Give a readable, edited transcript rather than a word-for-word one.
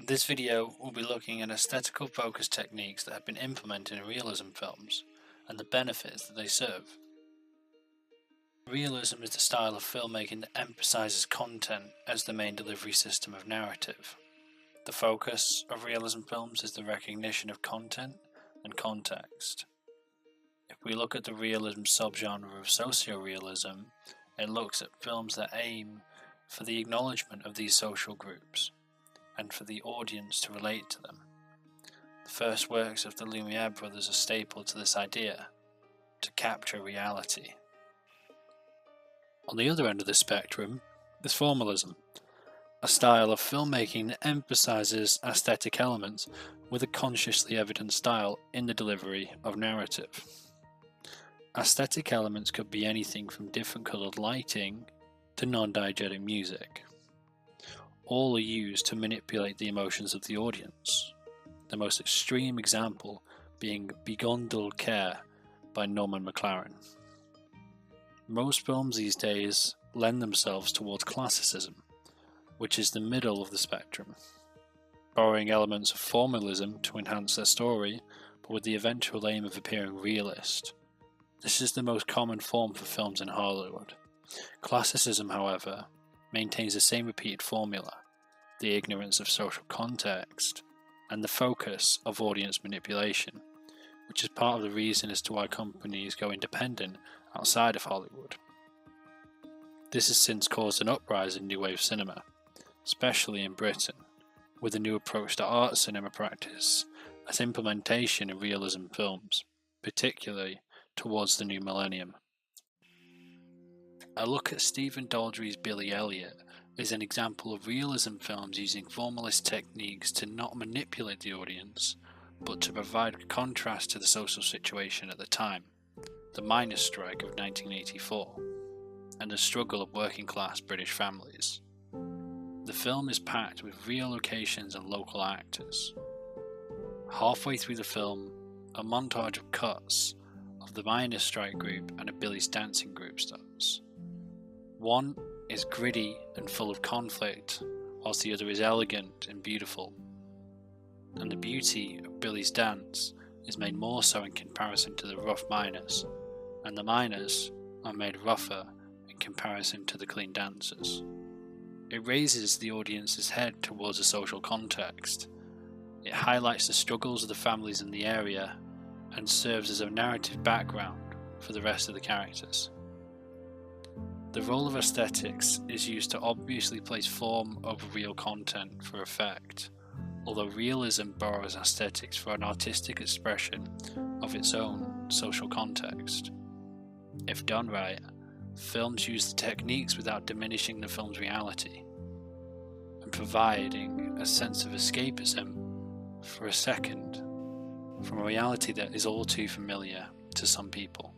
This video will be looking at aesthetical focus techniques that have been implemented in realism films and the benefits that they serve. Realism is the style of filmmaking that emphasizes content as the main delivery system of narrative. The focus of realism films is the recognition of content and context. If we look at the realism subgenre of socio-realism, it looks at films that aim for the acknowledgement of these social groups and for the audience to relate to them. The first works of the Lumiere brothers are staple to this idea, to capture reality. On the other end of the spectrum is formalism, a style of filmmaking that emphasizes aesthetic elements with a consciously evident style in the delivery of narrative. Aesthetic elements could be anything from different coloured lighting to non-diegetic music. All are used to manipulate the emotions of the audience, the most extreme example being Begone Dull Care by Norman McLaren. Most films these days lend themselves towards classicism, which is the middle of the spectrum, borrowing elements of formalism to enhance their story, but with the eventual aim of appearing realist. This is the most common form for films in Hollywood. Classicism, however, maintains the same repeated formula, the ignorance of social context, and the focus of audience manipulation, which is part of the reason as to why companies go independent outside of Hollywood. This has since caused an uprising in New Wave cinema, especially in Britain, with a new approach to art cinema practice as implementation in realism films, particularly towards the new millennium. A look at Stephen Daldry's Billy Elliot is an example of realism films using formalist techniques to not manipulate the audience, but to provide contrast to the social situation at the time, the miners' strike of 1984, and the struggle of working class British families. The film is packed with real locations and local actors. Halfway through the film, a montage of cuts of the miners' strike group and a Billy's dancing group starts. One is gritty and full of conflict, whilst the other is elegant and beautiful. And the beauty of Billy's dance is made more so in comparison to the rough miners, and the miners are made rougher in comparison to the clean dancers. It raises the audience's head towards a social context. It highlights the struggles of the families in the area and serves as a narrative background for the rest of the characters. The role of aesthetics is used to obviously place form over real content for effect, although realism borrows aesthetics for an artistic expression of its own social context. If done right, films use the techniques without diminishing the film's reality, and providing a sense of escapism for a second from a reality that is all too familiar to some people.